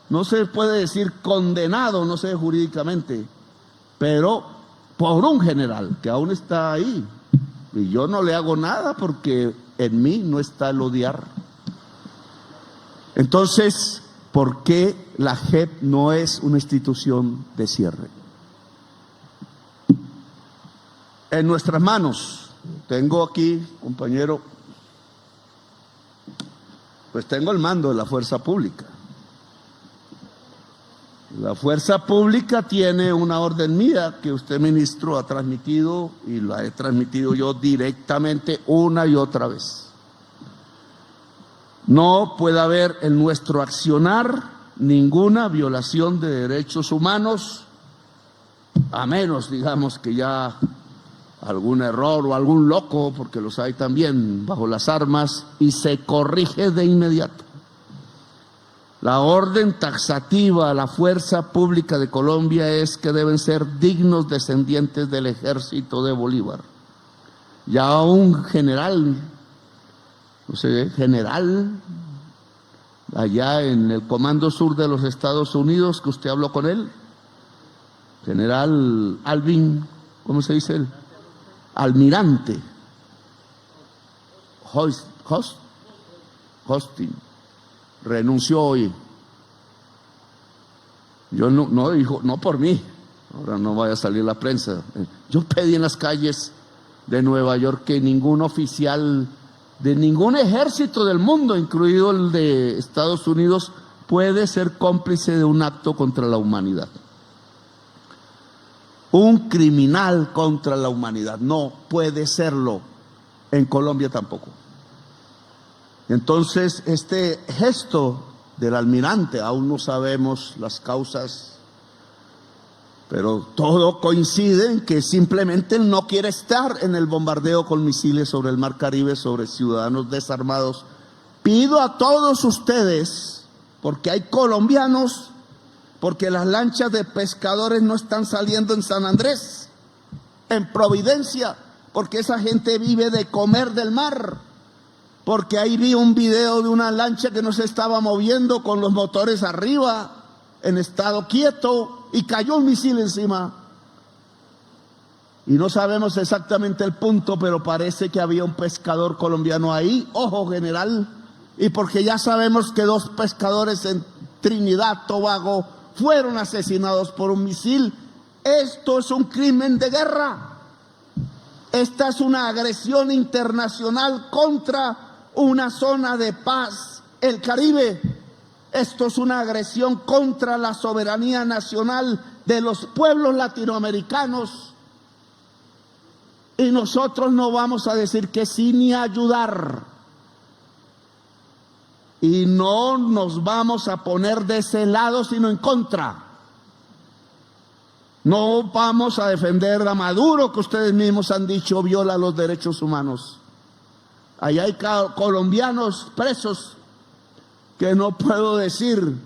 no se puede decir condenado, no sé jurídicamente, pero por un general que aún está ahí. Y yo no le hago nada porque en mí no está el odiar. Entonces, ¿por qué la JEP no es una institución de cierre? En nuestras manos, tengo aquí, compañero, pues tengo el mando de la fuerza pública. La fuerza pública tiene una orden mía que usted, ministro, ha transmitido y la he transmitido yo directamente una y otra vez. No puede haber en nuestro accionar ninguna violación de derechos humanos, a menos, digamos, que ya algún error o algún loco, porque los hay también bajo las armas, y se corrige de inmediato. La orden taxativa a la fuerza pública de Colombia es que deben ser dignos descendientes del ejército de Bolívar. Ya un general, no sé, general, allá en el Comando Sur de los Estados Unidos, que usted habló con él, general Alvin, ¿cómo se dice él? Almirante Hostin, renunció hoy. Yo no dijo, no por mí, ahora no vaya a salir la prensa. Yo pedí en las calles de Nueva York que ningún oficial de ningún ejército del mundo, incluido el de Estados Unidos, puede ser cómplice de un acto contra la humanidad. Un criminal contra la humanidad no puede serlo, en Colombia tampoco. Entonces, este gesto del almirante, aún no sabemos las causas, pero todo coincide en que simplemente él no quiere estar en el bombardeo con misiles sobre el Mar Caribe, sobre ciudadanos desarmados. Pido a todos ustedes, porque hay colombianos, porque las lanchas de pescadores no están saliendo en San Andrés, en Providencia, porque esa gente vive de comer del mar, porque ahí vi un video de una lancha que no se estaba moviendo con los motores arriba, en estado quieto, y cayó un misil encima. Y no sabemos exactamente el punto, pero parece que había un pescador colombiano ahí, ojo general, y porque ya sabemos que 2 pescadores en Trinidad, Tobago, fueron asesinados por un misil. Esto es un crimen de guerra. Esta es una agresión internacional contra una zona de paz, el Caribe. Esto es una agresión contra la soberanía nacional de los pueblos latinoamericanos. Y nosotros no vamos a decir que sí ni a ayudar. Y no nos vamos a poner de ese lado, sino en contra. No vamos a defender a Maduro, que ustedes mismos han dicho viola los derechos humanos. Allá hay colombianos presos que no puedo decir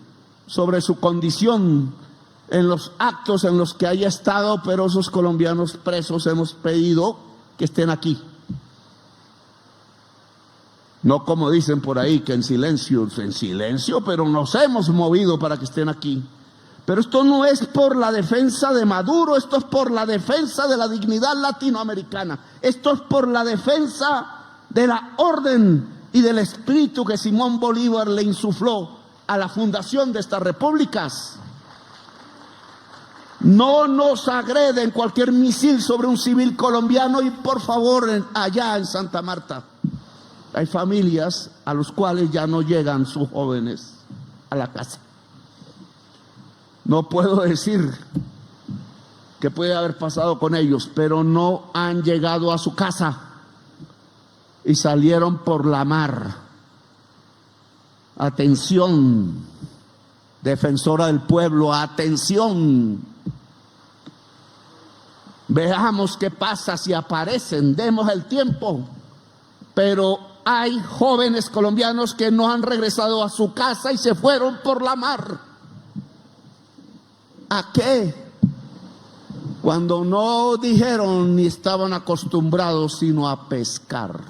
sobre su condición en los actos en los que haya estado, pero esos colombianos presos hemos pedido que estén aquí. No como dicen por ahí, que en silencio, pero nos hemos movido para que estén aquí. Pero esto no es por la defensa de Maduro, esto es por la defensa de la dignidad latinoamericana. Esto es por la defensa de la orden y del espíritu que Simón Bolívar le insufló a la fundación de estas repúblicas. No nos agreden cualquier misil sobre un civil colombiano y por favor allá en Santa Marta hay familias a los cuales ya no llegan sus jóvenes a la casa. No puedo decir qué puede haber pasado con ellos, pero no han llegado a su casa y salieron por la mar. Atención, defensora del pueblo, atención. Veamos qué pasa si aparecen, demos el tiempo, pero hay jóvenes colombianos que no han regresado a su casa y se fueron por la mar. ¿A qué? Cuando no dijeron ni estaban acostumbrados sino a pescar.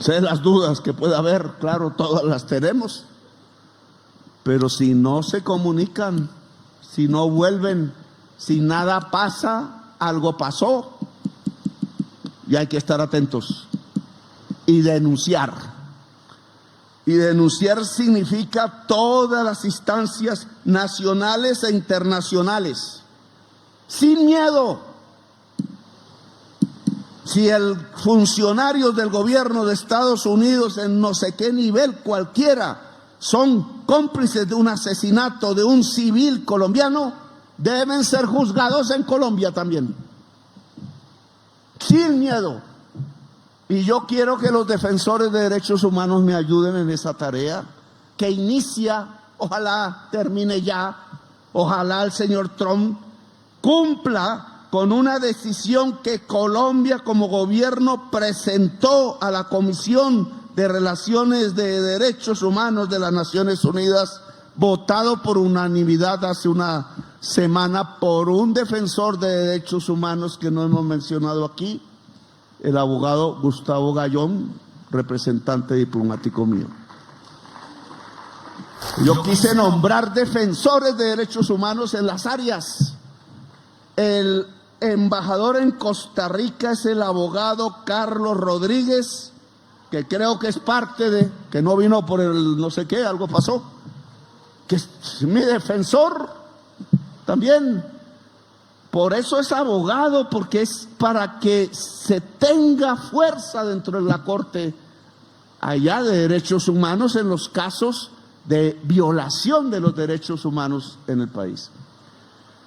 Sé las dudas que pueda haber, claro, todas las tenemos, Pero si no se comunican, si no vuelven, si nada pasa, algo pasó. Y hay que estar atentos y denunciar. Y denunciar significa todas las instancias nacionales e internacionales, sin miedo. Si el funcionario del gobierno de Estados Unidos, en no sé qué nivel cualquiera, son cómplices de un asesinato de un civil colombiano, deben ser juzgados en Colombia también, sin miedo. Y yo quiero que los defensores de derechos humanos me ayuden en esa tarea, que inicia, ojalá termine ya, ojalá el señor Trump cumpla con una decisión que Colombia como gobierno presentó a la Comisión de Relaciones de Derechos Humanos de las Naciones Unidas, votado por unanimidad hace una semana por un defensor de derechos humanos que no hemos mencionado aquí, el abogado Gustavo Gayón, representante diplomático mío. Yo quise nombrar defensores de derechos humanos en las áreas. El embajador en Costa Rica es el abogado Carlos Rodríguez, que creo que es parte de, que no vino por el no sé qué, algo pasó, que es mi defensor también. Por eso es abogado, porque es para que se tenga fuerza dentro de la Corte allá de derechos humanos en los casos de violación de los derechos humanos en el país.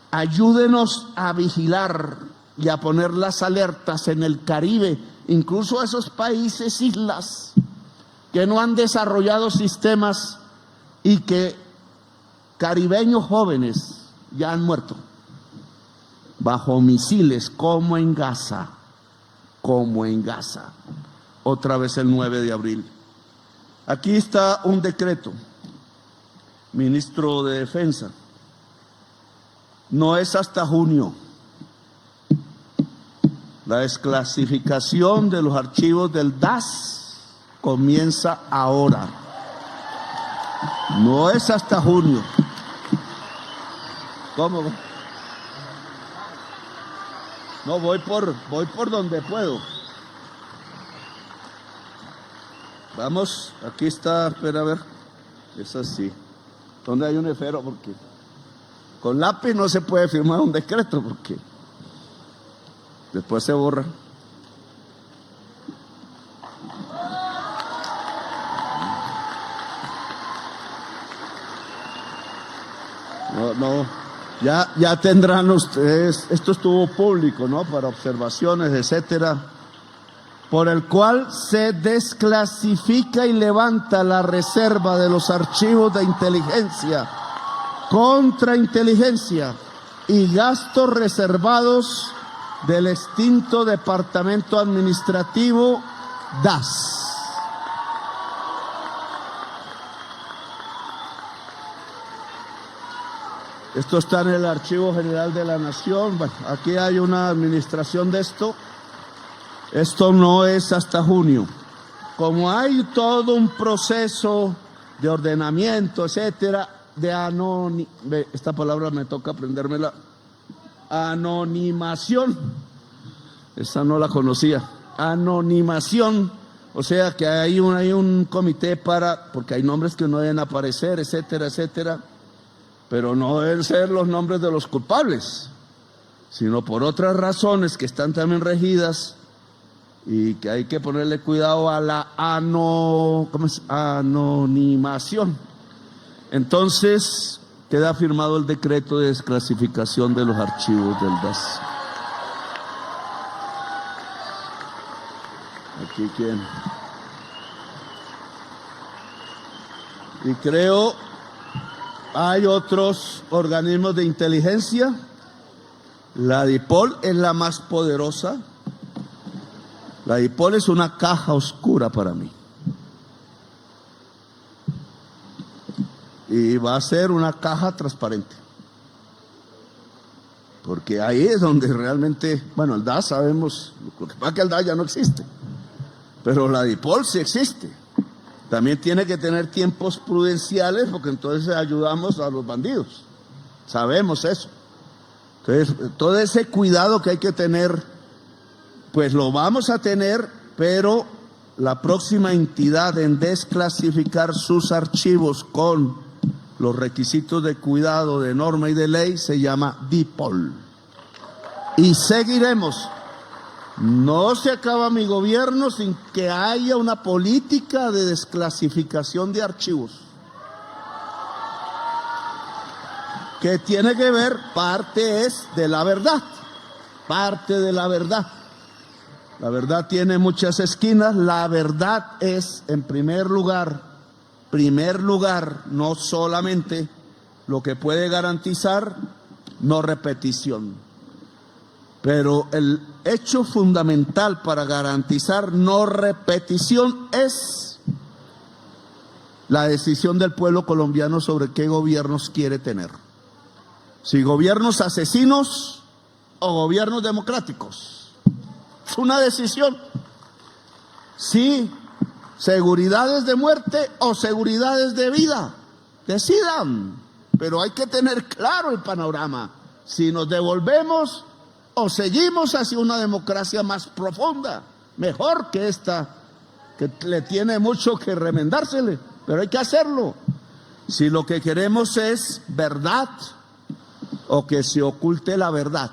Ayúdenos a vigilar y a poner las alertas en el Caribe, incluso a esos países, islas, que no han desarrollado sistemas y que caribeños jóvenes ya han muerto bajo misiles, como en Gaza, otra vez el 9 de abril. Aquí está un decreto, ministro de Defensa, no es hasta junio. La desclasificación de los archivos del DAS comienza ahora. No es hasta junio. ¿Cómo? No, voy por donde puedo. Vamos, aquí está, espera a ver. Es así. ¿Dónde hay un esfero? Porque con lápiz no se puede firmar un decreto, porque después se borra. No, ya tendrán ustedes, esto estuvo público, ¿no? Para observaciones, etcétera, por el cual se desclasifica y levanta la reserva de los archivos de inteligencia, contrainteligencia y gastos reservados del extinto Departamento Administrativo DAS. Esto está en el Archivo General de la Nación. Bueno, aquí hay una administración de esto. Esto no es hasta junio. Como hay todo un proceso de ordenamiento, etcétera, de esta palabra me toca aprendérmela, anonimación. Esa no la conocía. Anonimación. O sea que hay un comité porque hay nombres que no deben aparecer, etcétera, etcétera. Pero no deben ser los nombres de los culpables, sino por otras razones que están también regidas y que hay que ponerle cuidado a la anonimación. Entonces, queda firmado el decreto de desclasificación de los archivos del DAS. Aquí quién. Y creo hay otros organismos de inteligencia. La DIPOL es la más poderosa. La DIPOL es una caja oscura para mí. Y va a ser una caja transparente. Porque ahí es donde realmente, bueno, el DAS sabemos, lo que pasa es que el DAS ya no existe. Pero la DIPOL sí existe. también tiene que tener tiempos prudenciales, porque entonces ayudamos a los bandidos. Sabemos eso. Entonces, todo ese cuidado que hay que tener, pues lo vamos a tener, pero la próxima entidad en desclasificar sus archivos con los requisitos de cuidado, de norma y de ley se llama DIPOL. Y seguiremos. No se acaba mi gobierno sin que haya una política de desclasificación de archivos, que tiene que ver, parte es de la verdad, parte de la verdad. La verdad tiene muchas esquinas. La verdad es, en primer lugar, no solamente lo que puede garantizar no repetición, pero el hecho fundamental para garantizar no repetición es la decisión del pueblo colombiano sobre qué gobiernos quiere tener. Si gobiernos asesinos o gobiernos democráticos. Es una decisión. Si seguridades de muerte o seguridades de vida. Decidan. Pero hay que tener claro el panorama. Si nos devolvemos o seguimos hacia una democracia más profunda, mejor que esta, que le tiene mucho que remendársele, pero hay que hacerlo. Si lo que queremos es verdad o que se oculte la verdad.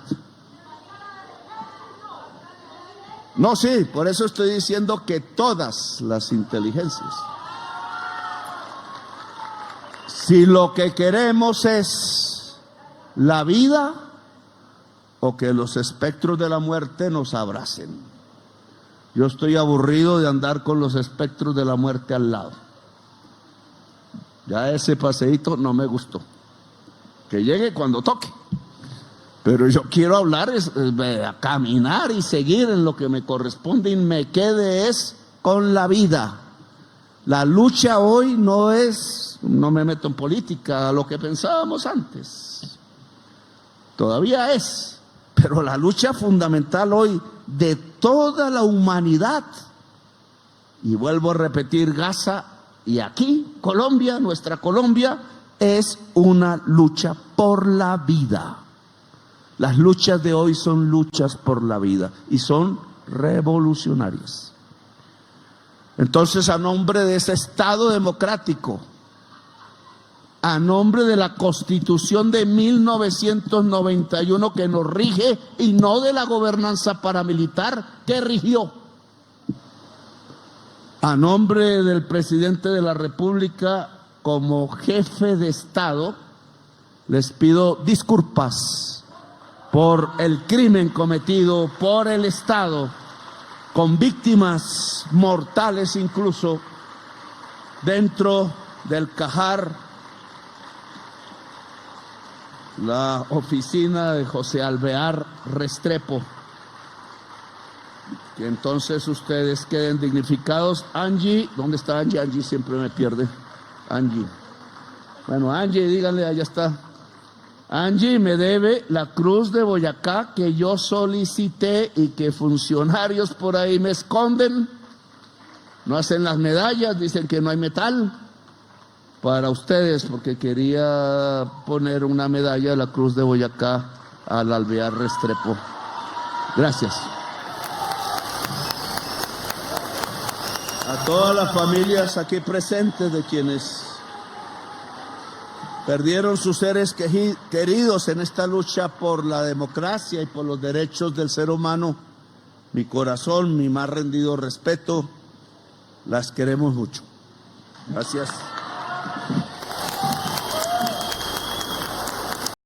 No, sí, por eso estoy diciendo que todas las inteligencias. Si lo que queremos es la vida o que los espectros de la muerte nos abracen. Yo estoy aburrido de andar con los espectros de la muerte al lado. Ya ese paseíto no me gustó. Que llegue cuando toque. Pero yo quiero hablar, a caminar y seguir en lo que me corresponde y me quede es con la vida. La lucha hoy no es, no me meto en política, lo que pensábamos antes. Todavía es, pero la lucha fundamental hoy de toda la humanidad, y vuelvo a repetir, Gaza y aquí, Colombia, nuestra Colombia, es una lucha por la vida. Las luchas de hoy son luchas por la vida y son revolucionarias. Entonces, a nombre de ese Estado democrático, a nombre de la Constitución de 1991 que nos rige y no de la gobernanza paramilitar que rigió, a nombre del presidente de la República como jefe de Estado, les pido disculpas por el crimen cometido por el Estado, con víctimas mortales incluso, dentro del Cajar, la oficina de José Alvear Restrepo. Que entonces ustedes queden dignificados. Angie, ¿dónde está Angie? Angie siempre me pierde. Angie. Bueno, Angie, díganle, allá está. Angie me debe la Cruz de Boyacá que yo solicité y que funcionarios por ahí me esconden. No hacen las medallas, dicen que no hay metal para ustedes, porque quería poner una medalla de la Cruz de Boyacá al Alvear Restrepo. Gracias. A todas las familias aquí presentes de quienes perdieron sus seres queridos en esta lucha por la democracia y por los derechos del ser humano, mi corazón, mi más rendido respeto, las queremos mucho. Gracias.